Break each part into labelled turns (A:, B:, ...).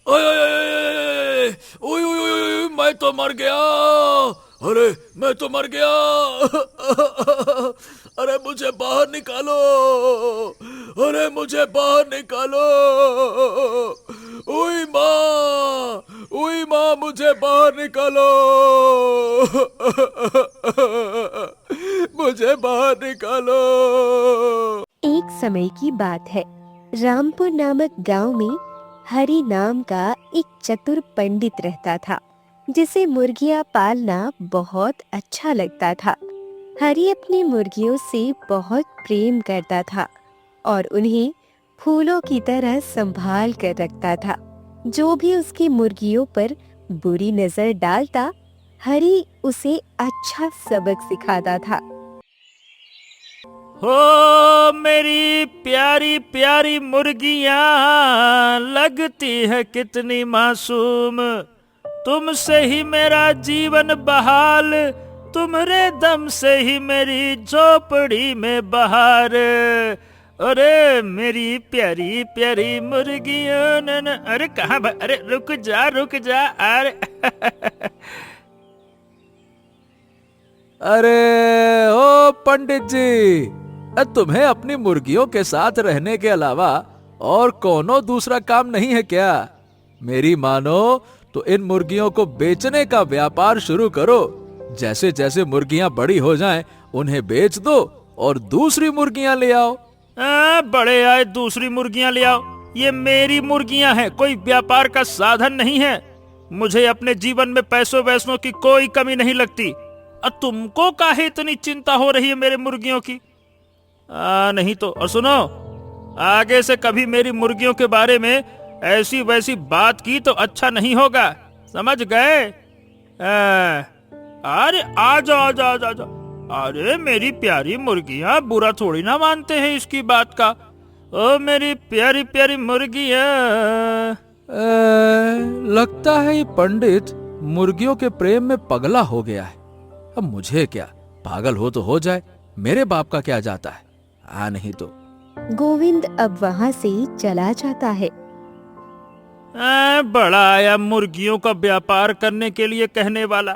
A: ओए ओए ओए ओए ओए ओए ओए, मैं तो मर गया। अरे मैं तो मर गया। अरे मुझे बाहर निकालो। अरे मुझे बाहर निकालो। ओई माँ मुझे बाहर निकालो। मुझे बाहर निकालो।
B: एक समय की बात है। रामपुर नामक गांव में हरि नाम का एक चतुर पंडित रहता था, जिसे मुर्गियां पालना बहुत अच्छा लगता था। हरि अपनी मुर्गियों से बहुत प्रेम करता था और उन्हें फूलों की तरह संभाल कर रखता था। जो भी उसकी मुर्गियों पर बुरी नजर डालता, हरि उसे अच्छा सबक सिखाता था।
C: हो मेरी प्यारी प्यारी मुर्गियां, लगती है कितनी मासूम। तुमसे ही मेरा जीवन बहाल, तुम्हारे दम से ही मेरी झोपड़ी में बहार। अरे मेरी प्यारी प्यारी मुर्गियों न, अरे कहाँ अरे रुक जा अरे
A: अरे ओ पंडित जी, तुम्हें अपनी मुर्गियों के साथ रहने के अलावा और कोनो दूसरा काम नहीं है क्या? मेरी मानो तो इन मुर्गियों को बेचने का व्यापार शुरू करो। जैसे जैसे मुर्गियां बड़ी हो जाएं, उन्हें बेच दो और दूसरी मुर्गियां ले आओ।
C: बड़े आए दूसरी मुर्गियां ले आओ। ये मेरी मुर्गियां हैं, कोई व्यापार का साधन नहीं है। मुझे अपने जीवन में पैसों वैसों की कोई कमी नहीं लगती। तुमको काहे इतनी चिंता हो रही है मेरे मुर्गियों की? नहीं तो और सुनो, आगे से कभी मेरी मुर्गियों के बारे में ऐसी वैसी बात की तो अच्छा नहीं होगा, समझ गए? अरे आ जाओ आ जाओ आ जाओ। अरे मेरी प्यारी मुर्गियां बुरा थोड़ी ना मानते हैं इसकी बात का। ओ मेरी प्यारी प्यारी मुर्गियां।
A: लगता है ये पंडित मुर्गियों के प्रेम में पगला हो गया है। अब मुझे क्या, पागल हो तो हो जाए, मेरे बाप का क्या जाता है। नहीं तो।
B: गोविंद अब वहाँ से चला जाता है।
C: बड़ा आया मुर्गियों का व्यापार करने के लिए कहने वाला।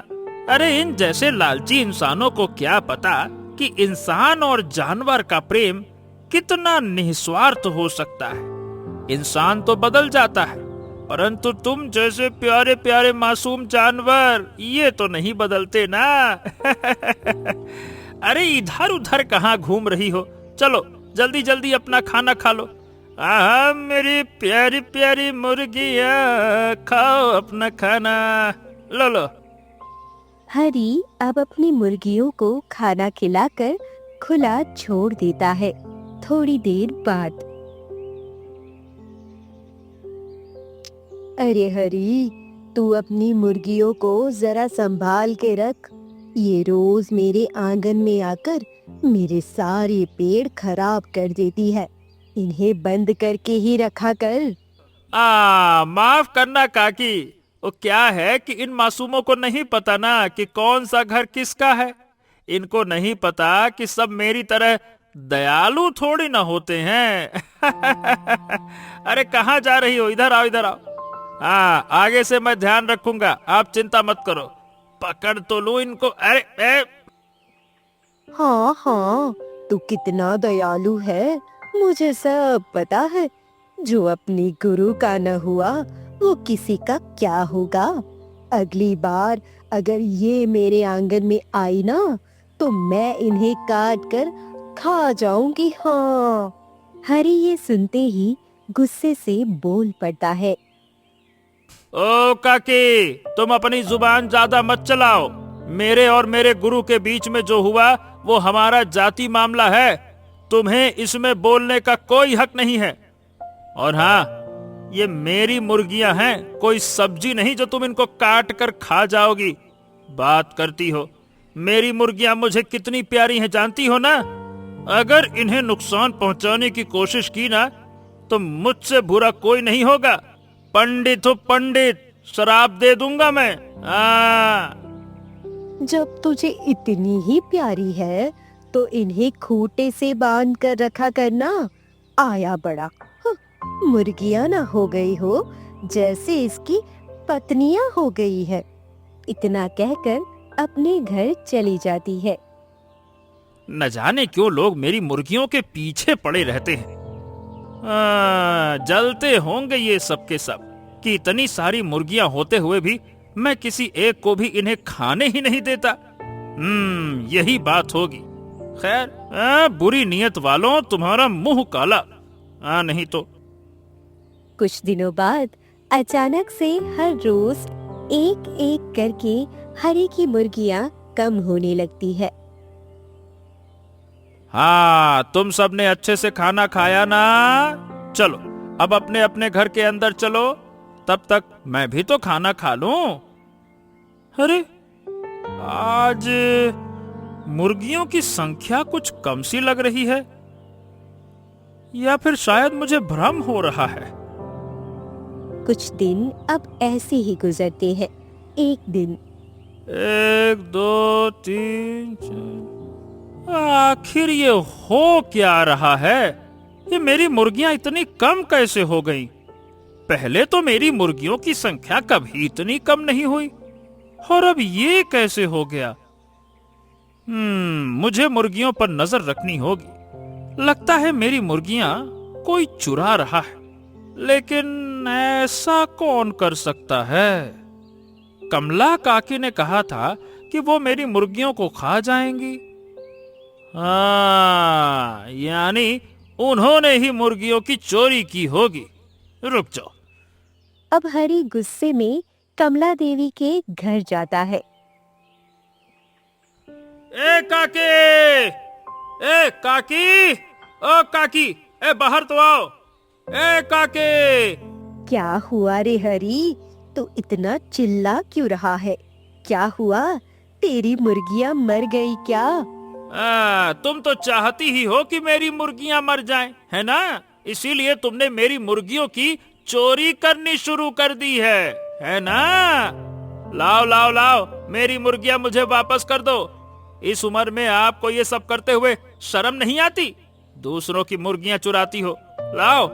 C: अरे इन जैसे लालची इंसानों को क्या पता कि इंसान और जानवर का प्रेम कितना निस्वार्थ हो सकता है। इंसान तो बदल जाता है, परंतु तुम जैसे प्यारे प्यारे मासूम जानवर ये तो नहीं बदलते ना। अरे इधर उधर कहाँ घूम रही हो? चलो जल्दी जल्दी अपना खाना खा लो। मेरी प्यारी प्यारी मुर्गियां, खाओ अपना खाना, लो लो।
B: हरी अब अपनी मुर्गियों को खाना खिलाकर खुला छोड़ देता है। थोड़ी देर बाद, अरे हरी, तू अपनी मुर्गियों को जरा संभाल के रख। ये रोज मेरे आंगन में आकर मेरे सारे पेड़ खराब कर देती है। इन्हें बंद करके ही रखा कर।
C: माफ करना काकी, वो क्या है कि इन मासूमों को नहीं पता ना कि कौन सा घर किसका है। इनको नहीं पता कि सब मेरी तरह दयालु थोड़ी ना होते हैं। अरे कहाँ जा रही हो? इधर आओ इधर आओ। आगे से मैं ध्यान रखूंगा, आप चिंता मत करो। पकड़ तो लूं इनको। अरे
B: हाँ हाँ, तू कितना दयालु है, मुझे सब पता है। जो अपनी गुरु का न हुआ वो किसी का क्या होगा। अगली बार अगर ये मेरे आंगन में आई ना, तो मैं इन्हें काट कर खा जाऊंगी। हाँ। हरी ये सुनते ही गुस्से से बोल पड़ता है।
C: ओ काकी, तुम अपनी जुबान ज्यादा मत चलाओ। मेरे और मेरे गुरु के बीच में जो हुआ वो हमारा जाति मामला है। तुम्हें इसमें बोलने का कोई हक नहीं है। और हाँ, ये मेरी मुर्गियां हैं, कोई सब्जी नहीं जो तुम इनको काट कर खा जाओगी। बात करती हो। मेरी मुर्गियां मुझे कितनी प्यारी हैं जानती हो ना? अगर इन्हें नुकसान पहुंचाने की कोशिश की ना, तो मुझसे बुरा कोई नहीं होगा। पंडित हो पंडित, शराब दे दूंगा मैं।
B: जब तुझे इतनी ही प्यारी है तो इन्हें खूंटे से बांध कर रखा करना। आया बड़ा। मुर्गियां ना हो गई हो जैसे इसकी पत्नियां हो गई है। इतना कहकर अपने घर चली जाती है।
C: न जाने क्यों लोग मेरी मुर्गियों के पीछे पड़े रहते हैं। जलते होंगे ये सब के सब कि इतनी सारी मुर्गियां होते हुए भी मैं किसी एक को भी इन्हें खाने ही नहीं देता। यही बात होगी। खैर, बुरी नीयत वालों, तुम्हारा मुंह काला। नहीं तो।
B: कुछ दिनों बाद अचानक से हर रोज एक एक करके हरी की मुर्गियां कम होने लगती है।
C: हाँ, तुम सब ने अच्छे से खाना खाया ना? चलो अब अपने अपने घर के अंदर चलो, तब तक मैं भी तो खाना खा लूं। अरे, आज मुर्गियों की संख्या कुछ कम सी लग रही है, या फिर शायद मुझे भ्रम हो रहा है।
B: कुछ दिन अब ऐसे ही गुजरते हैं। एक दिन
C: 1 2 3 4, आखिर ये हो क्या रहा है? ये मेरी मुर्गियां इतनी कम कैसे हो गईं? पहले तो मेरी मुर्गियों की संख्या कभी इतनी कम नहीं हुई, और अब ये कैसे हो गया? मुझे मुर्गियों पर नजर रखनी होगी। लगता है मेरी मुर्गियां कोई चुरा रहा है, लेकिन ऐसा कौन कर सकता है? कमला काकी ने कहा था कि वो मेरी मुर्गियों को खा जाएंगी। यानी उन्होंने ही मुर्गियों की चोरी की होगी। रुक जाओ।
B: अब हरी गुस्से में कमला देवी के घर जाता है।
C: ए काकी! ए काकी! ओ काकी! ए बाहर तो आओ! ए काकी!
B: क्या हुआ रे हरी? तू इतना चिल्ला क्यों रहा है? क्या हुआ? तेरी मुर्गियां मर गई क्या?
C: तुम तो चाहती ही हो कि मेरी मुर्गियां मर जाएं, है ना? इसीलिए तुमने मेरी मुर्गियों की चोरी करनी शुरू कर दी है ना? लाओ लाओ लाओ, मेरी मुर्गियां मुझे वापस कर दो। इस उम्र में आपको ये सब करते हुए शर्म नहीं आती? दूसरों की मुर्गियां चुराती हो। लाओ।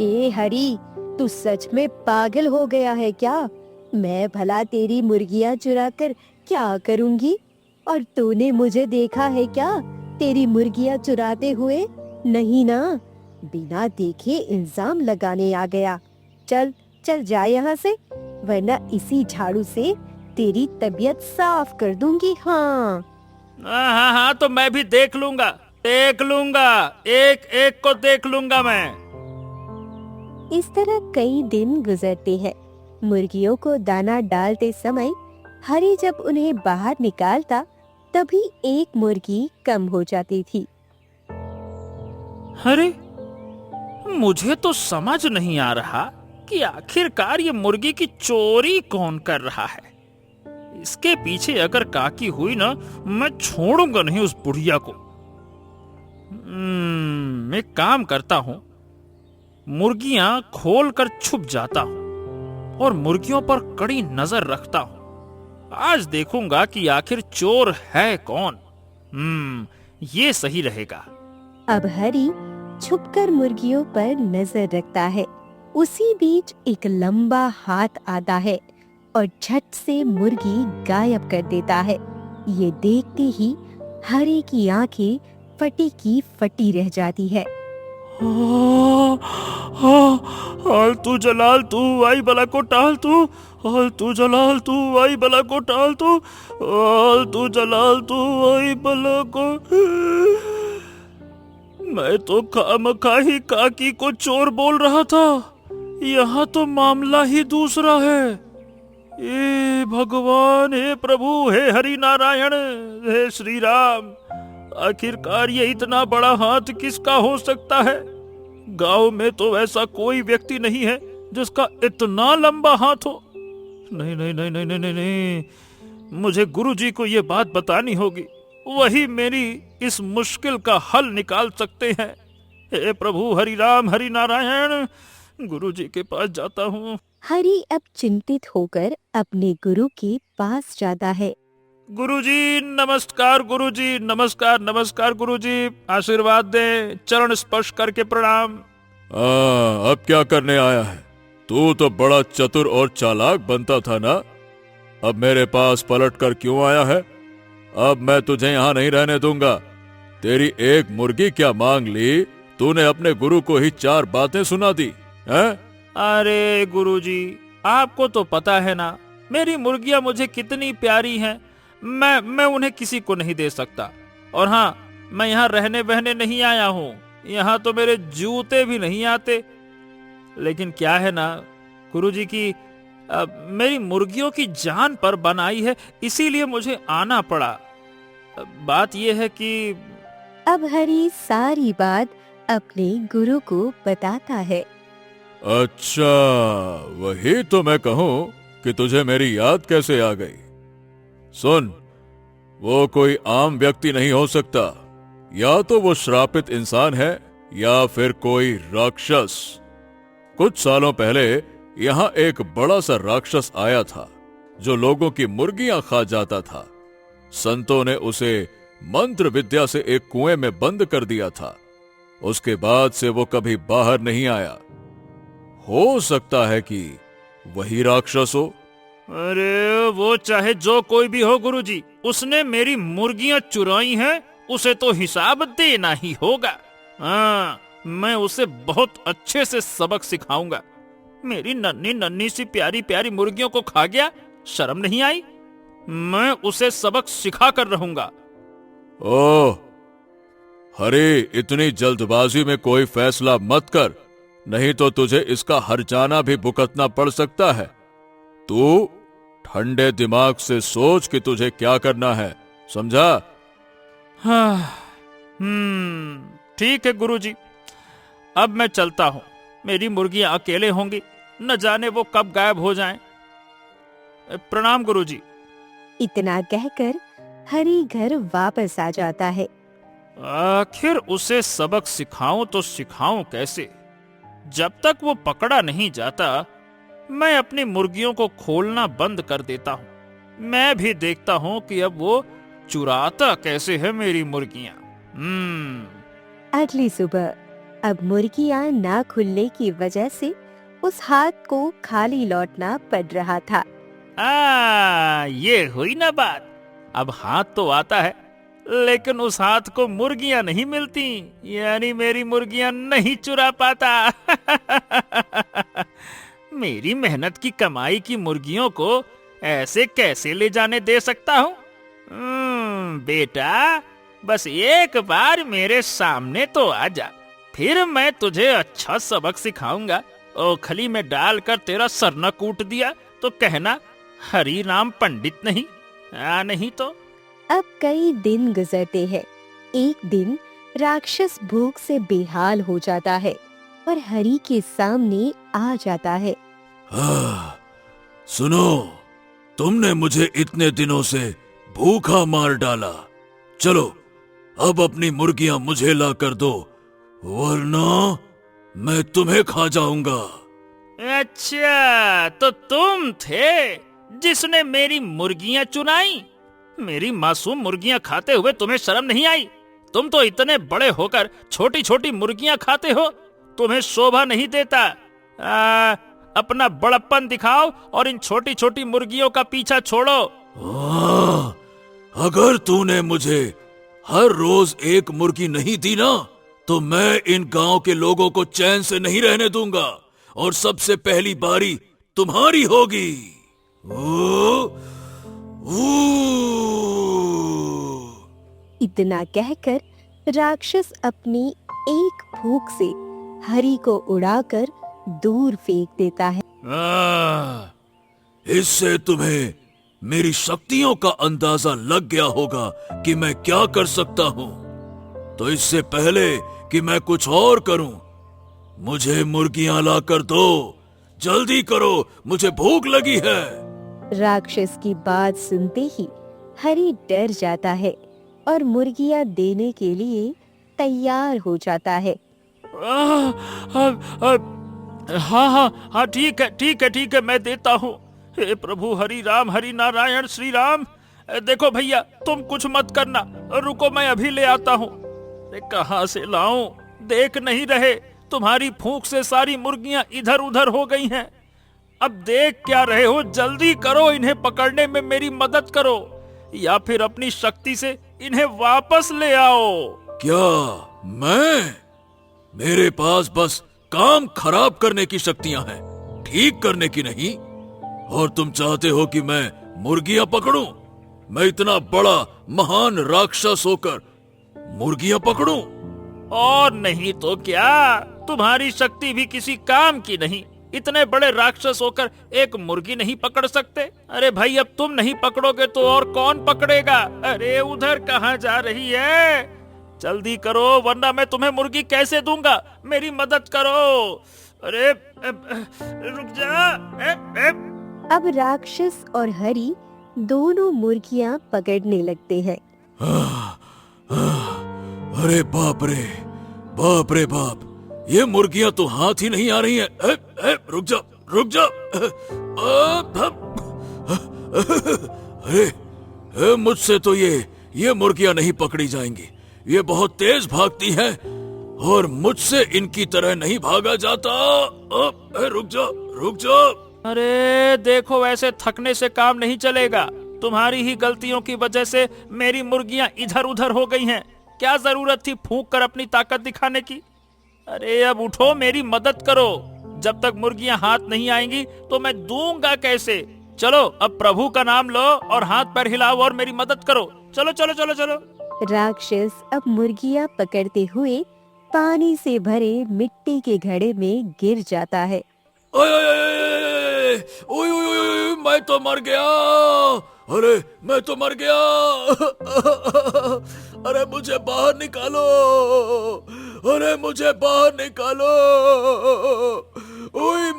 B: ए हरी, तू सच में पागल हो गया है क्या? मैं भला तेरी मुर्गियां चुराकर क्या करूंगी? और तूने मुझे देखा है क्या तेरी मुर्गियां चुराते हुए? नहीं ना? बिना देखे इल्जाम लगाने आ गया। चल चल जा यहाँ से, वरना इसी झाड़ू से तेरी तबीयत साफ कर दूंगी। हाँ
C: हाँ हाँ, तो मैं भी देख लूंगा, एक एक को देख लूंगा मैं।
B: इस तरह कई दिन गुजरते हैं। मुर्गियों को दाना डालते समय हरी जब उन्हें बाहर निकालता, तभी एक मुर्गी कम हो जाती थी।
C: अरे, मुझे तो समझ नहीं आ रहा कि आखिरकार ये मुर्गी की चोरी कौन कर रहा है। इसके पीछे अगर काकी हुई ना, मैं छोड़ूंगा नहीं उस बुढ़िया को। मैं काम करता हूँ, मुर्गियां खोल कर छुप जाता हूँ और मुर्गियों पर कड़ी नजर रखता हूँ। आज देखूंगा कि आखिर चोर है कौन। ये सही रहेगा।
B: अब हरी छुपकर मुर्गियों पर नजर रखता है। उसी बीच एक लंबा हाथ आता है और झट से मुर्गी गायब कर देता है। ये देखते ही हरी की आंखें फटी की फटी रह जाती है।
C: हाल तू जलाल तू आई बला को टाल तू, हाल तू जलाल तू आई बला को टाल तू, हाल तू जलाल तू आई बला को। मैं तो खामखा ही काकी को चोर बोल रहा था, यहाँ तो मामला ही दूसरा है। हे भगवान, हे प्रभु, हे हरि नारायण, हे श्री राम, आखिरकार ये इतना बड़ा हाथ किसका हो सकता है? गांव में तो ऐसा कोई व्यक्ति नहीं है जिसका इतना लंबा हाथ हो। नहीं नहीं नहीं नहीं नहीं नहीं, मुझे गुरुजी को ये बात बतानी होगी। वही मेरी इस मुश्किल का हल निकाल सकते हैं। हे प्रभु हरि राम हरि नारायण, गुरुजी के पास जाता हूँ।
B: हरी अब चिंतित होकर अपने गुरु के पास जाता है।
C: गुरुजी नमस्कार, गुरुजी नमस्कार, नमस्कार गुरुजी, आशीर्वाद दें, चरण स्पर्श करके प्रणाम।
A: अब क्या करने आया है? तू तो बड़ा चतुर और चालाक बनता था ना। अब मेरे पास पलट कर क्यों आया है? अब मैं तुझे यहाँ नहीं रहने दूंगा। तेरी एक मुर्गी क्या मांग ली, तूने अपने गुरु को ही 4 बातें सुना दी हैं?
C: अरे गुरुजी, आपको तो पता है ना मेरी मुर्गियां मुझे कितनी प्यारी हैं। मैं उन्हें किसी को नहीं दे सकता। और हाँ, मैं यहाँ रहने बहने नहीं आया हूँ। यहाँ तो मेरे जूते भी नहीं आते। लेकिन क्या है ना गुरुजी की मेरी मुर्गियों की जान पर बनाई है, इसीलिए मुझे आना पड़ा। बात यह है कि
B: अब हरी सारी बात अपने गुरु को बताता है।
A: अच्छा, वही तो मैं कहूँ कि तुझे मेरी याद कैसे आ गई। सुन, वो कोई आम व्यक्ति नहीं हो सकता। या तो वो श्रापित इंसान है या फिर कोई राक्षस। कुछ सालों पहले यहाँ एक बड़ा सा राक्षस आया था जो लोगों की मुर्गियां खा जाता था। संतों ने उसे मंत्र विद्या से एक कुएं में बंद कर दिया था। उसके बाद से वो कभी बाहर नहीं आया। हो सकता है कि वही राक्षस हो।
C: अरे वो चाहे जो कोई भी हो गुरुजी, उसने मेरी मुर्गियां चुराई हैं, उसे तो हिसाब देना ही होगा। हाँ, मैं उसे बहुत अच्छे से सबक सिखाऊंगा। मेरी नन्ही नन्ही सी प्यारी प्यारी मुर्गियों को खा गया, शर्म नहीं आई? मैं उसे सबक सिखा कर रहूंगा।
A: ओह हरे, इतनी जल्दबाजी में कोई फैसला मत कर, नहीं तो तुझे इसका हर्जाना भी भुगतना पड़ सकता है। तू ठंडे दिमाग से सोच कि तुझे क्या करना है, समझा?
C: हाँ, ठीक है गुरुजी, अब मैं चलता हूँ। मेरी मुर्गियां अकेले होंगी, न जाने वो कब गायब हो जाएं। प्रणाम गुरुजी।
B: इतना कहकर हरी घर वापस आ जाता है।
C: आखिर उसे सबक सिखाऊं तो सिखाऊं कैसे? जब तक वो पकड़ा नहीं जाता, मैं अपनी मुर्गियों को खोलना बंद कर देता हूँ। मैं भी देखता हूँ कि अब वो चुराता कैसे है मेरी मुर्गियां।
B: अगली सुबह अब मुर्गियां ना खुलने की वजह से उस हाथ को खाली लौटना पड़ रहा था।
C: ये हुई ना बात। अब हाथ तो आता है, लेकिन उस हाथ को मुर्गियां नहीं मिलती, यानी मेरी मुर्गियां नहीं चुरा पाता। मेरी मेहनत की कमाई की मुर्गियों को ऐसे कैसे ले जाने दे सकता हूँ? बेटा, बस एक बार मेरे सामने तो आ जा, फिर मैं तुझे अच्छा सबक सिखाऊंगा। ओखली में डालकर तेरा सर न कूट दिया तो कहना हरि राम पंडित नहीं। नहीं तो।
B: अब कई दिन गुजरते हैं। एक दिन राक्षस भूख से बेहाल हो जाता है और हरि के सामने आ जाता है।
A: सुनो, तुमने मुझे इतने दिनों से भूखा मार डाला। चलो अब अपनी मुर्गियां मुझे ला कर दो, वरना मैं तुम्हें खा जाऊंगा।
C: अच्छा, तो तुम थे जिसने मेरी मुर्गियां चुराई? मेरी मासूम मुर्गियां खाते हुए तुम्हें शर्म नहीं आई? तुम तो इतने बड़े होकर छोटी छोटी मुर्गियां खाते हो, तुम्हें शोभा नहीं देता। अपना बड़प्पन दिखाओ और इन छोटी छोटी मुर्गियों का पीछा छोड़ो।
A: अगर तूने मुझे हर रोज एक मुर्गी नहीं दी ना, तो मैं इन गांव के लोगों को चैन से नहीं रहने दूंगा और सबसे पहली बारी तुम्हारी होगी।
B: इतना कहकर राक्षस अपनी एक फूंक से हरि को उड़ाकर दूर फेंक देता है।
A: इससे तुम्हें मेरी शक्तियों का अंदाजा लग गया होगा कि मैं क्या कर सकता हूँ। तो इससे पहले कि मैं कुछ और करूँ, मुझे मुर्गियां ला कर दो। जल्दी करो, मुझे भूख लगी है।
B: राक्षस की बात सुनते ही हरि डर जाता है और मुर्गियां देने के लिए तैयार हो जाता है।
C: हाँ, ठीक है, मैं देता हूँ। हे प्रभु हरि राम हरि नारायण श्री राम। देखो भैया, तुम कुछ मत करना, रुको मैं अभी ले आता हूँ। कहाँ से लाऊं? देख नहीं रहे, तुम्हारी फूंक से सारी मुर्गियां इधर उधर हो गई हैं। अब देख क्या रहे हो, जल्दी करो, इन्हें पकड़ने में मेरी मदद करो या फिर अपनी शक्ति से इन्हें वापस ले आओ।
A: क्या मैं? मेरे पास बस काम खराब करने की शक्तियां हैं, ठीक करने की नहीं। और तुम चाहते हो कि मैं मुर्गियां पकड़ूं? मैं इतना बड़ा महान राक्षस होकर मुर्गियां पकड़ूं?
C: और नहीं तो क्या, तुम्हारी शक्ति भी किसी काम की नहीं। इतने बड़े राक्षस होकर एक मुर्गी नहीं पकड़ सकते? अरे भाई, अब तुम नहीं पकड़ोगे तो और कौन पकड़ेगा? अरे उधर कहाँ जा रही है? जल्दी करो वरना मैं तुम्हें मुर्गी कैसे दूंगा। मेरी मदद करो। अरे रुक जा।
B: अब राक्षस और हरि दोनों मुर्गियां पकड़ने लगते हैं।
A: अरे बाप रे, बाप रे बाप, ये मुर्गियां तो हाथ ही नहीं आ रही हैं। रुक जा, रुक जा। अरे मुझसे तो ये मुर्गियां नहीं पकड़ी जाएंगी। ये बहुत तेज भागती हैं और मुझसे इनकी तरह नहीं भागा जाता। रुक जा, रुक जा।
C: अरे देखो, ऐसे थकने से काम नहीं चलेगा। तुम्हारी ही गलतियों की वजह से मेरी मुर्गियां इधर उधर हो गई हैं। क्या जरूरत थी फूंक कर अपनी ताकत दिखाने की? अरे अब उठो, मेरी मदद करो। जब तक मुर्गियां हाथ नहीं आएंगी तो मैं दूंगा कैसे? चलो अब प्रभु का नाम लो और हाथ पैर हिलाओ और मेरी मदद करो। चलो चलो चलो चलो।
B: राक्षस अब मुर्गियां पकड़ते हुए पानी से भरे मिट्टी के घड़े में गिर जाता है।
A: ओए ओए ओए ओए ओए ओए, मैं तो मर गया। अरे मैं तो मर गया। अरे मुझे बाहर निकालो। अरे मुझे बाहर निकालो। ओए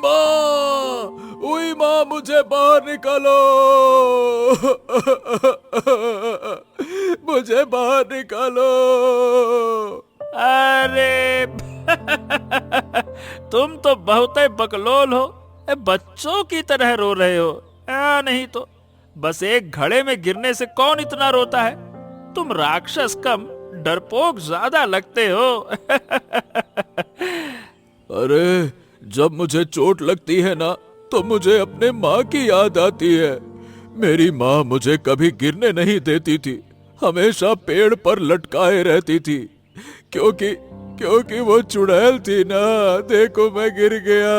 A: माँ, मुझे बाहर निकालो। मुझे बाहर निकालो।
C: अरे तुम तो बहुत बकलोल हो। बच्चों की तरह रो रहे हो। नहीं तो बस एक घड़े में गिरने से कौन इतना रोता है? तुम राक्षस कम डरपोक ज्यादा लगते हो।
A: अरे जब मुझे चोट लगती है ना तो मुझे अपने माँ की याद आती है। मेरी माँ मुझे कभी गिरने नहीं देती थी, हमेशा पेड़ पर लटकाए रहती थी, क्योंकि वो चुड़ैल थी ना। देखो मैं गिर गया।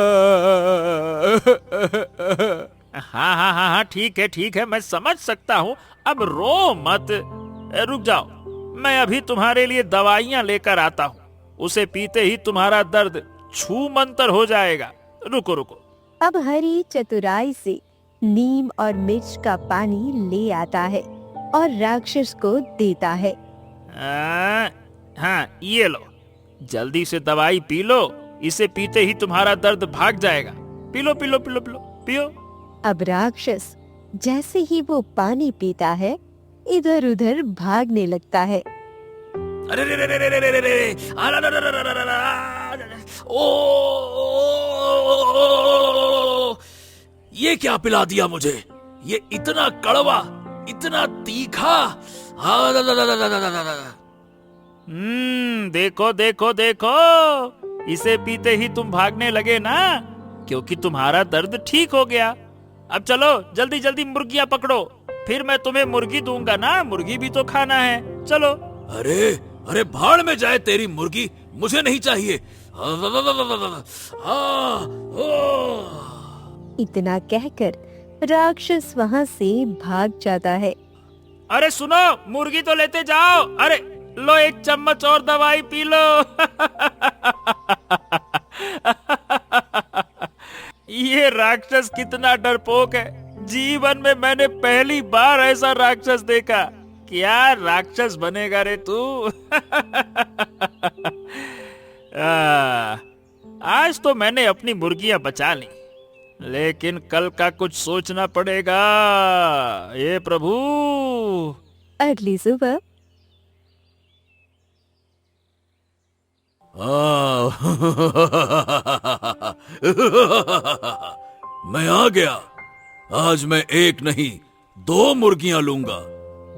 C: हाँ हाँ हाँ हाँ, ठीक है, मैं समझ सकता हूँ। अब रो मत। रुक जाओ, मैं अभी तुम्हारे लिए दवाइयाँ लेकर आता हूँ। उसे पीते ही तुम्हारा दर्द छू मंतर हो जाएगा। रुको रुको।
B: अब हरि चतुराई से नीम और मिर्च का पानी ले आता है और राक्षस को देता है।
C: हाँ ये लो, जल्दी से दवाई पी लो। इसे पीते ही तुम्हारा दर्द भाग जाएगा। P low P low P low P low पियो।
B: अब राक्षस जैसे ही वो पानी पीता है इधर उधर भागने लगता है।
A: अरे रे रे रे रे रे रे रे, ओ, ये क्या पिला दिया मुझे? ये इतना कड़वा, इतना तीखा।
C: देखो देखो देखो, इसे पीते ही तुम भागने लगे ना, क्योंकि तुम्हारा दर्द ठीक हो गया। अब चलो जल्दी जल्दी मुर्गियां पकड़ो, फिर मैं तुम्हें मुर्गी दूंगा ना। मुर्गी भी तो खाना है। चलो।
A: अरे अरे भाड़ में जाए तेरी मुर्गी, मुझे नहीं चाहिए।
B: इतना कहकर राक्षस वहाँ से भाग जाता है।
C: अरे सुनो, मुर्गी तो लेते जाओ। अरे लो, एक चम्मच और दवाई पी लो। ये राक्षस कितना डरपोक है। जीवन में मैंने पहली बार ऐसा राक्षस देखा। क्या राक्षस बनेगा रे तू? आज तो मैंने अपनी मुर्गियां बचा ली, लेकिन कल का कुछ सोचना पड़ेगा। ये प्रभु।
B: अगली सुबह
A: मैं आ गया। आज मैं एक नहीं 2 मुर्गियां लूंगा।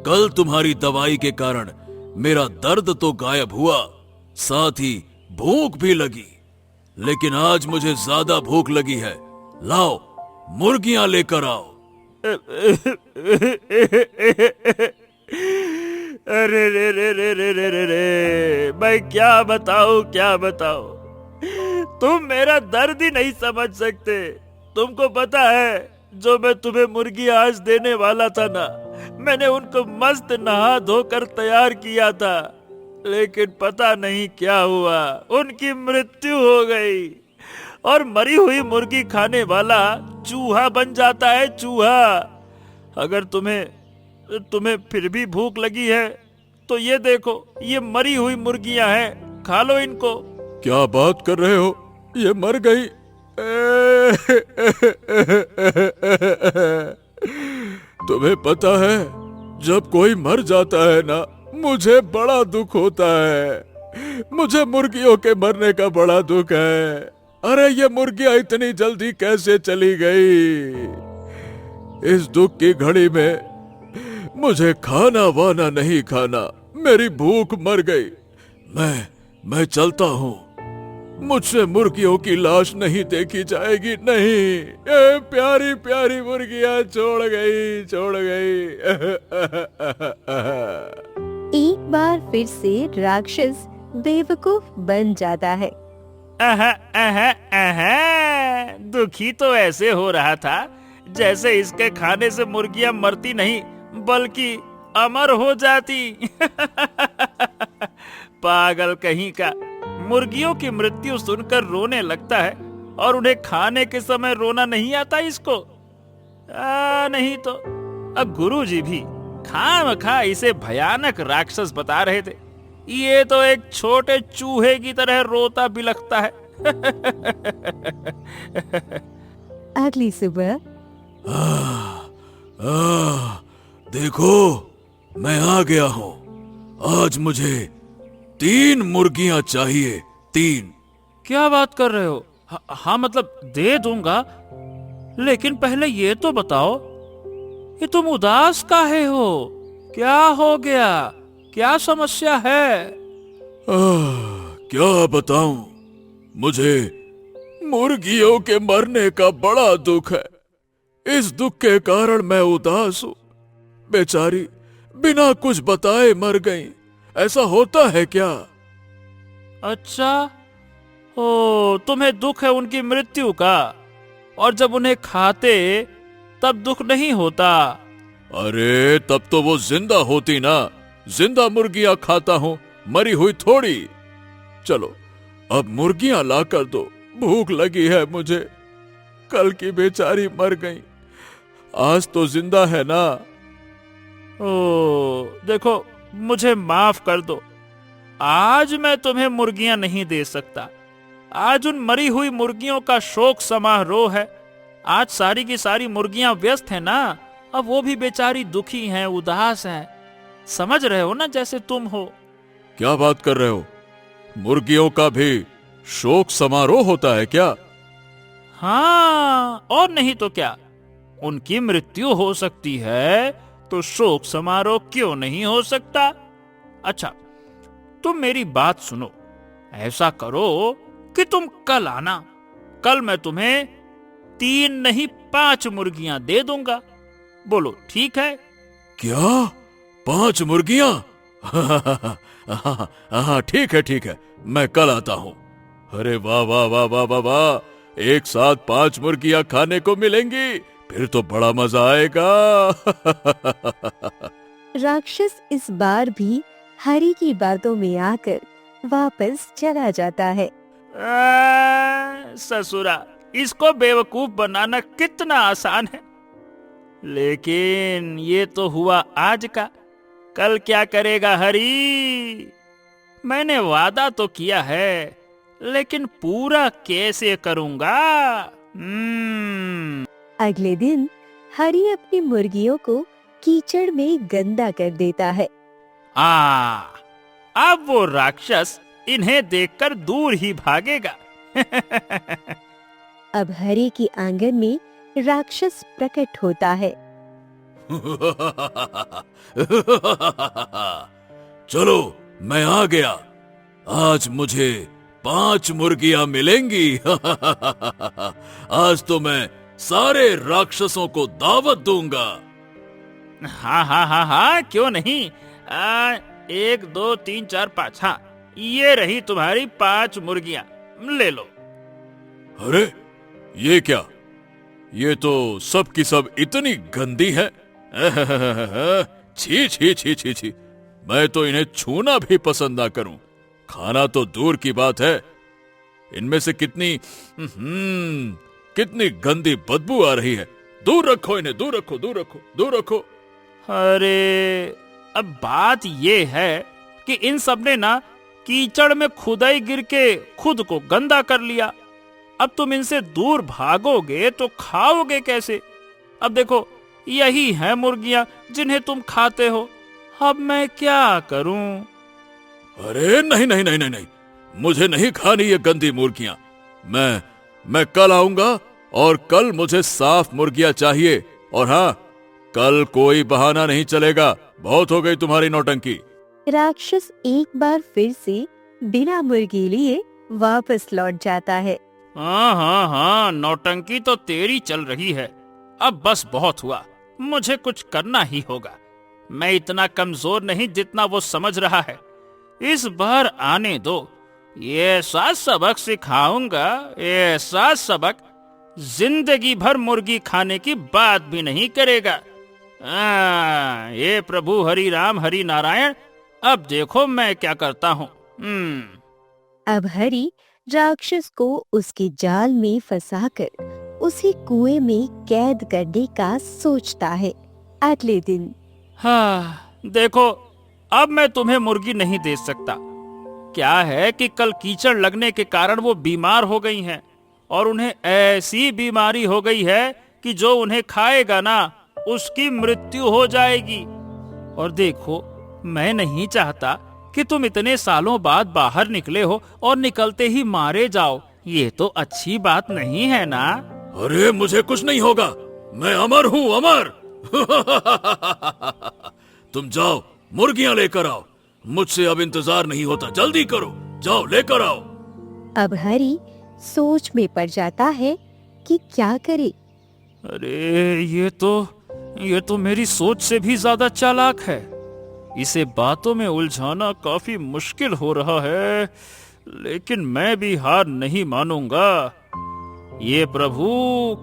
A: कल तुम्हारी दवाई के कारण मेरा दर्द तो गायब हुआ, साथ ही भूख भी लगी, लेकिन आज मुझे ज्यादा भूख लगी है। लाओ मुर्गियां लेकर आओ।
C: अरे रे रे रे रे रे रे रे, मैं क्या बताऊं। तुम मेरा दर्द ही नहीं समझ सकते। तुमको पता है, जो मैं तुम्हें मुर्गी आज देने वाला था ना, मैंने उनको मस्त नहा धोकर तैयार किया था, लेकिन पता नहीं क्या हुआ, उनकी मृत्यु हो गई। और मरी हुई मुर्गी खाने वाला चूहा बन जाता है, चूहा। अगर तुम्हें फिर भी भूख लगी है तो ये देखो, ये मरी हुई मुर्गियां हैं, खा लो इनको।
A: क्या बात कर रहे हो, ये मर गई? तुम्हें पता है, जब कोई मर जाता है ना, मुझे बड़ा दुख होता है। मुझे मुर्गियों के मरने का बड़ा दुख है। अरे ये मुर्गियां इतनी जल्दी कैसे चली गई? इस दुख की घड़ी में मुझे खाना वाना नहीं खाना, मेरी भूख मर गई। मैं चलता हूँ, मुझसे मुर्गियों की लाश नहीं देखी जाएगी, नहीं। ए, प्यारी प्यारी मुर्गियां छोड़ गई।
B: एक बार फिर से राक्षस बेवकूफ बन जाता है।
C: दुखी तो ऐसे हो रहा था जैसे इसके खाने से मुर्गियां मरती नहीं बल्कि अमर हो जाती। पागल कहीं का, मुर्गियों की मृत्यु सुनकर रोने लगता है और उन्हें खाने के समय रोना नहीं आता इसको। नहीं तो अब गुरुजी भी खामखा इसे भयानक राक्षस बता रहे थे। ये तो एक छोटे चूहे की तरह रोता बिलखता है।
B: अगली सुबह
A: देखो, मैं आ गया हूँ। आज मुझे 3 मुर्गियां चाहिए, 3।
C: क्या बात कर रहे हो? हाँ मतलब दे दूंगा, लेकिन पहले ये तो बताओ कि तुम उदास काहे हो? क्या हो गया? क्या समस्या है?
A: क्या बताऊं, मुझे मुर्गियों के मरने का बड़ा दुख है। इस दुख के कारण मैं उदास हूँ। बेचारी बिना कुछ बताए मर गईं। ऐसा होता है क्या?
C: अच्छा, ओ तुम्हें दुख है उनकी मृत्यु का, और जब उन्हें खाते तब दुख नहीं होता?
A: अरे तब तो वो जिंदा होती ना। जिंदा मुर्गियां खाता हूँ, मरी हुई थोड़ी। चलो अब मुर्गियां लाकर दो, भूख लगी है मुझे। कल की बेचारी मर गई, आज तो जिंदा है ना।
C: ओ देखो, मुझे माफ कर दो, आज मैं तुम्हें मुर्गियां नहीं दे सकता। आज उन मरी हुई मुर्गियों का शोक समारोह है। आज सारी की सारी मुर्गियां व्यस्त हैं ना, अब वो भी बेचारी दुखी हैं, उदास हैं। समझ रहे हो ना, जैसे तुम हो।
A: क्या बात कर रहे हो? मुर्गियों का भी शोक समारोह होता है क्या?
C: हाँ, और नहीं तो क्या। उनकी मृत्यु हो सकती है तो शोक समारोह क्यों नहीं हो सकता? अच्छा, तुम मेरी बात सुनो। ऐसा करो कि तुम कल आना। कल मैं तुम्हें 3 नहीं 5 मुर्गियां दे दूंगा। बोलो ठीक है?
A: क्या 5 मुर्गियां? हाँ ठीक है, मैं कल आता हूँ। अरे वाह वाह वाह वाह वाह वाह, एक साथ 5 मुर्गियां खाने को मिलेंगी, फिर तो बड़ा मजा आएगा।
B: राक्षस इस बार भी हरि की बातों में आकर वापस चला जाता है।
C: ससुरा, इसको बेवकूफ बनाना कितना आसान है। लेकिन ये तो हुआ आज का, कल क्या करेगा हरि? मैंने वादा तो किया है, लेकिन पूरा कैसे करूंगा?
B: अगले दिन हरि अपनी मुर्गियों को कीचड़ में गंदा कर देता है।
C: अब वो राक्षस इन्हें देखकर दूर ही भागेगा।
B: अब हरि की आंगन में राक्षस प्रकट होता है।
A: चलो मैं आ गया, आज मुझे 5 मुर्गियां मिलेंगी। आज तो मैं सारे राक्षसों को दावत दूंगा।
C: हाँ हाँ हाँ हाँ, क्यों नहीं। 1 2 3 4 5, हाँ ये रही तुम्हारी 5 मुर्गियां, ले लो।
A: अरे ये क्या, ये तो सब की सब इतनी गंदी है। छी छी छी छी छी, मैं तो इन्हें छूना भी पसंद ना करूं, खाना तो दूर की बात है। इनमें से कितनी गंदी बदबू आ रही है। दूर रखो इन्हें, दूर रखो, दूर रखो, दूर रखो।
C: अरे अब बात ये है कि इन सब ने ना कीचड़ में खुदाई गिर के खुद को गंदा कर लिया। अब तुम इनसे दूर भागोगे तो खाओगे कैसे? अब देखो, यही है मुर्गियां जिन्हें तुम खाते हो। अब मैं क्या करूं?
A: अरे नहीं नहीं नहीं नहीं नहीं, मुझे नहीं खानी ये गंदी मुर्गियां। मैं कल आऊंगा और कल मुझे साफ मुर्गियां चाहिए। और हाँ, कल कोई बहाना नहीं चलेगा। बहुत हो गई तुम्हारी नौटंकी।
B: राक्षस एक बार फिर से बिना मुर्गी लिए वापस लौट जाता है।
C: हाँ हाँ हाँ, नौटंकी तो तेरी चल रही है। अब बस बहुत हुआ, मुझे कुछ करना ही होगा। मैं इतना कमजोर नहीं जितना वो समझ रहा है। इस बार आने दो, ये ऐसा सबक सिखाऊंगा, ऐसा सबक, जिंदगी भर मुर्गी खाने की बात भी नहीं करेगा। ये प्रभु हरि राम हरि नारायण, अब देखो मैं क्या करता हूँ।
B: अब हरि राक्षस को उसके जाल में फंसाकर उसे कुएं में कैद करने का सोचता है। अगले दिन
C: हाँ देखो, अब मैं तुम्हें मुर्गी नहीं दे सकता। क्या है कि कल कीचड़ लगने के कारण वो बीमार हो गई हैं और उन्हें ऐसी बीमारी हो गई है कि जो उन्हें खाएगा ना, उसकी मृत्यु हो जाएगी। और देखो, मैं नहीं चाहता कि तुम इतने सालों बाद बाहर निकले हो और निकलते ही मारे जाओ। ये तो अच्छी बात नहीं है ना।
A: अरे मुझे कुछ नहीं होगा, मैं अमर हूँ, अमर। तुम जाओ, मुर्गियां लेकर आओ। मुझसे अब इंतजार नहीं होता, जल्दी करो, जाओ लेकर आओ।
B: अब हरि सोच में पड़ जाता है कि क्या करे।
C: अरे ये तो मेरी सोच से भी ज्यादा चालाक है। इसे बातों में उलझाना काफी मुश्किल हो रहा है, लेकिन मैं भी हार नहीं मानूंगा। ये प्रभु,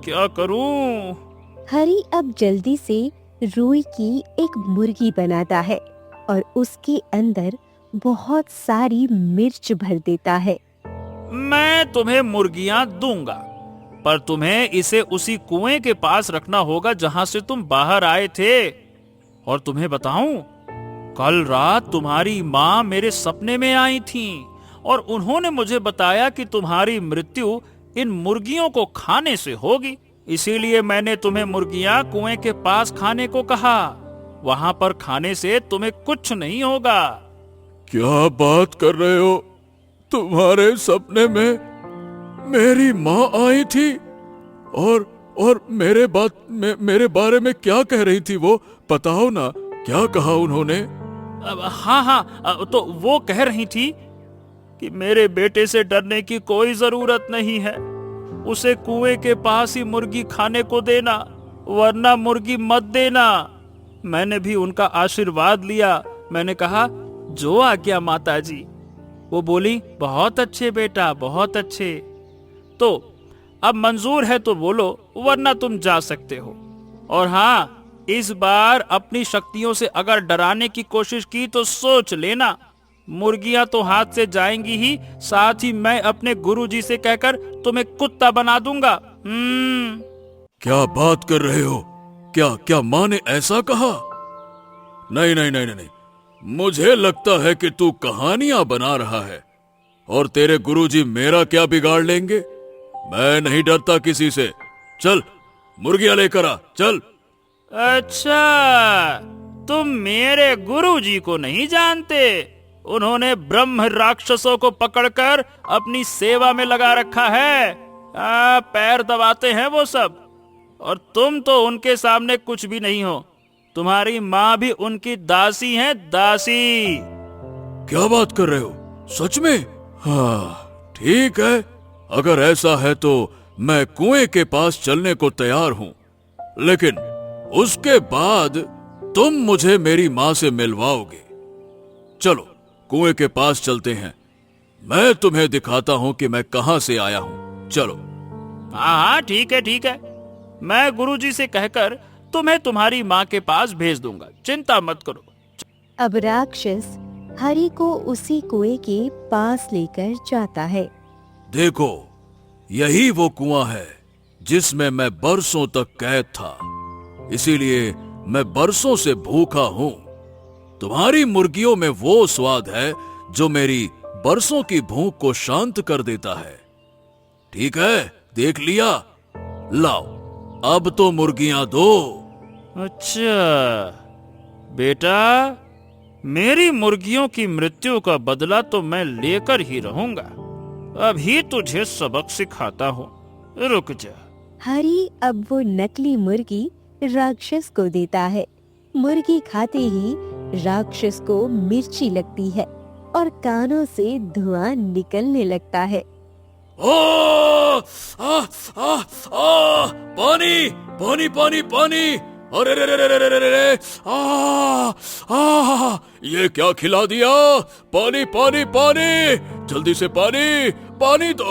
C: क्या करूं?
B: हरि अब जल्दी से रुई की एक मुर्गी बनाता है और उसके अंदर बहुत सारी मिर्च भर देता है।
C: मैं तुम्हें मुर्गियां दूंगा, पर तुम्हें इसे उसी कुएं के पास रखना होगा जहां से तुम बाहर आए थे। और तुम्हें बताऊं, कल रात तुम्हारी माँ मेरे सपने में आई थीं और उन्होंने मुझे बताया कि तुम्हारी मृत्यु इन मुर्गियों को खाने से होगी। इसीलिए मैंने तुम्हें मुर्गियां कुएं के पास खाने को कहा। वहां पर खाने से तुम्हें कुछ नहीं होगा।
A: क्या बात कर रहे हो? तुम्हारे सपने में मेरी माँ आई थी और मेरे बारे में क्या कह रही थी वो? बताओ ना, क्या कहा उन्होंने?
C: हाँ हाँ, तो वो कह रही थी कि मेरे बेटे से डरने की कोई जरूरत नहीं है। उसे कुएं के पास ही मुर्गी खाने को देना, वरना मुर्गी मत देना। मैंने भी उनका आशीर्वाद लिया। मैंने कहा, जो आज्ञा माता जी। वो बोली, बहुत अच्छे बेटा, बहुत अच्छे। तो अब मंजूर है तो बोलो, वरना तुम जा सकते हो। और हाँ, इस बार अपनी शक्तियों से अगर डराने की कोशिश की तो सोच लेना, मुर्गियां तो हाथ से जाएंगी ही, साथ ही मैं अपने गुरुजी से कहकर तुम्हें कुत्ता बना दूंगा।
A: क्या बात कर रहे हो? क्या माँ ने ऐसा कहा? नहीं नहीं नहीं नहीं, मुझे लगता है कि तू कहानियां बना रहा है और तेरे गुरुजी मेरा क्या बिगाड़ लेंगे। मैं नहीं डरता किसी से। चल, मुर्गियां लेकर आ, चल।
C: अच्छा, तुम मेरे गुरुजी को नहीं जानते? उन्होंने ब्रह्म राक्षसों को पकड़कर अपनी सेवा में लगा रखा है। पैर दबाते हैं वो सब, और तुम तो उनके सामने कुछ भी नहीं हो। तुम्हारी माँ भी उनकी दासी है, दासी।
A: क्या बात कर रहे हो? सच में? हाँ ठीक है, अगर ऐसा है तो मैं कुएं के पास चलने को तैयार हूं, लेकिन उसके बाद तुम मुझे मेरी मां से मिलवाओगे। चलो कुएं के पास चलते हैं, मैं तुम्हें दिखाता हूं कि मैं कहां से आया हूं। चलो।
C: हाँ हाँ ठीक है, मैं गुरुजी से कहकर तुम्हें तुम्हारी माँ के पास भेज दूंगा, चिंता मत करो।
B: अब राक्षस हरि को उसी कुएं के पास लेकर जाता है।
A: देखो, यही वो कुआं है जिसमें मैं बरसों तक कैद था, इसीलिए मैं बरसों से भूखा हूं। तुम्हारी मुर्गियों में वो स्वाद है जो मेरी बरसों की भूख को शांत कर देता है। ठीक है, देख लिया? लाओ, अब तो मुर्गियां दो।
C: अच्छा बेटा, मेरी मुर्गियों की मृत्यु का बदला तो मैं लेकर ही रहूंगा। अभी तुझे सबक सिखाता हूँ, रुक जा।
B: हरि अब वो नकली मुर्गी राक्षस को देता है। मुर्गी खाते ही राक्षस को मिर्ची लगती है और कानों से धुआं निकलने लगता है।
A: आ, आ, आ, आ, पानी पानी पानी पानी, अरे रे रे रे रे रे रे रे, ये क्या खिला दिया? पानी पानी पानी, जल्दी से पानी पानी दो।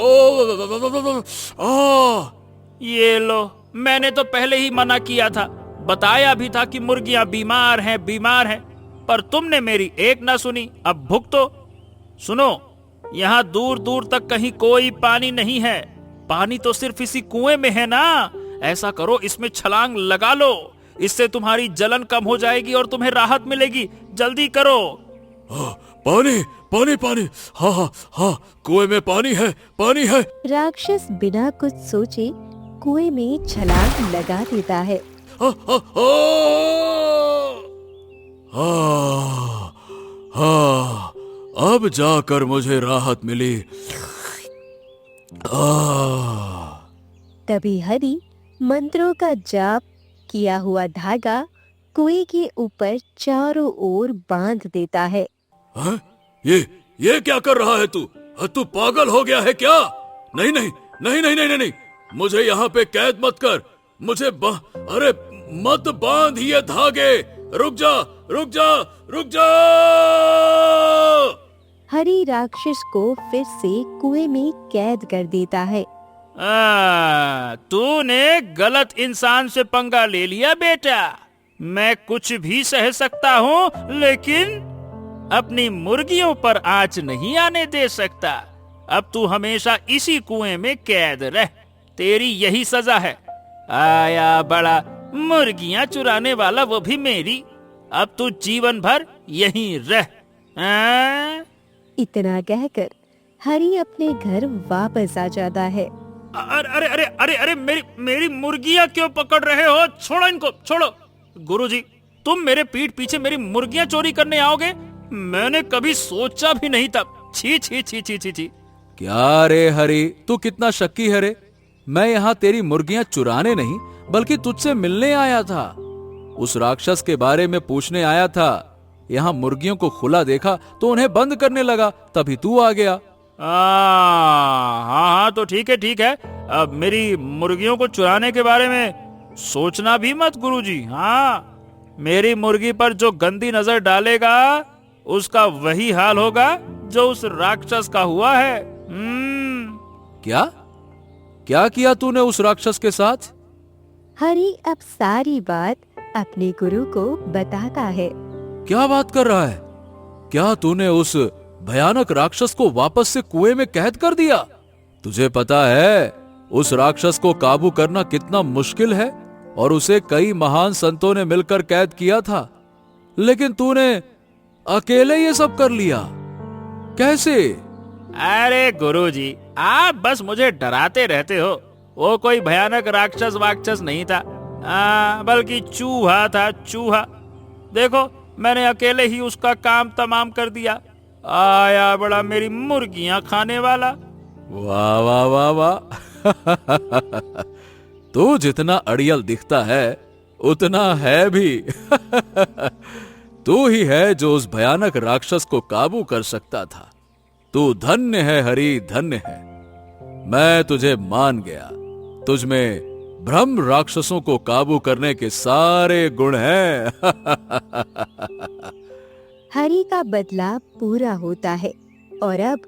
C: ये लो, मैंने तो पहले ही मना किया था, बताया भी था कि मुर्गियां बीमार हैं, पर तुमने मेरी एक ना सुनी। अब भुगतो। सुनो, यहाँ दूर दूर तक कहीं कोई पानी नहीं है, पानी तो सिर्फ इसी कुएं में है ना। ऐसा करो, इसमें छलांग लगा लो, इससे तुम्हारी जलन कम हो जाएगी और तुम्हें राहत मिलेगी। जल्दी करो।
A: पानी पानी पानी, हाँ हाँ हाँ, कुएं में पानी है।
B: राक्षस बिना कुछ सोचे कुएं में छलांग लगा देता है।
A: हाँ, अब जाकर मुझे राहत मिली।
B: तभी हरि मंत्रों का जाप किया हुआ धागा कुएं के ऊपर चारों ओर बांध देता है।
A: हाँ? ये क्या कर रहा है तू? तू पागल हो गया है क्या? नहीं नहीं नहीं नहीं नहीं नहीं, मुझे यहाँ पे कैद मत कर। मुझे अरे मत बांध ये धागे। रुक जा रुक जा रुक जा।
B: हरि राक्षस को फिर से कुएं में कैद कर देता है।
C: तूने गलत इंसान से पंगा ले लिया बेटा। मैं कुछ भी सह सकता हूँ, लेकिन अपनी मुर्गियों पर आंच नहीं आने दे सकता। अब तू हमेशा इसी कुएं में कैद रह, तेरी यही सजा है। आया बड़ा मुर्गियां चुराने वाला, वो भी मेरी। अब तू जीवन भर यहीं रह।
B: इतना कहकर हरि अपने घर वापस आ जाता है।
C: अरे अरे अरे अरे अरे, मेरी मुर्गियां क्यों पकड़ रहे हो? छोड़ो इनको, छोड़ो। गुरुजी, तुम मेरे पीठ पीछे मेरी मुर्गियां चोरी करने आओगे? मैंने कभी सोचा भी नहीं था। छी छी छी छी छी छी।
A: क्या रे हरि, तू कितना शक्की है रे। मैं यहाँ तेरी मुर्गियां चुराने नहीं बल्कि तुझसे मिलने आया था। उस राक्षस के बारे में पूछने आया था। यहाँ मुर्गियों को खुला देखा तो उन्हें बंद करने लगा, तभी तू आ गया।
C: हाँ हाँ, तो ठीक है। अब मेरी मुर्गियों को चुराने के बारे में सोचना भी मत गुरुजी। हाँ, मेरी मुर्गी पर जो गंदी नजर डालेगा उसका वही हाल होगा जो उस राक्षस का हुआ है।
A: क्या किया तूने उस राक्षस के साथ?
B: हरि अब सारी बात अपने गुरु को बताता है।
A: क्या बात कर रहा है? क्या तूने उस भयानक राक्षस को वापस से कुएं में कैद कर दिया? तुझे पता है उस राक्षस को काबू करना कितना मुश्किल है और उसे कई महान संतों ने मिलकर कैद किया था, लेकिन तूने अकेले ये सब कर लिया, कैसे?
C: अरे गुरुजी, आप बस मुझे डराते रहते हो। वो कोई भयानक राक्षस नहीं था, बल्कि चूहा था, चूहा। देखो, मैंने अकेले ही उसका काम तमाम कर दिया। आया बड़ा मेरी मुर्गियां खाने वाला।
A: वाह वाह वाह वाह। तू जितना अड़ियल दिखता है उतना है भी। तू ही है जो उस भयानक राक्षस को काबू कर सकता था। तू धन्य है हरि, धन्य है। मैं तुझे मान गया। तुझ में ब्रह्म राक्षसों को काबू करने के सारे गुण हैं।
B: हरि का बदलाव पूरा होता है और अब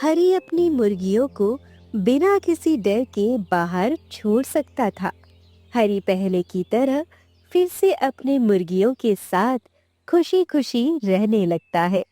B: हरि अपनी मुर्गियों को बिना किसी डर के बाहर छोड़ सकता था। हरि पहले की तरह फिर से अपने मुर्गियों के साथ खुशी खुशी रहने लगता है।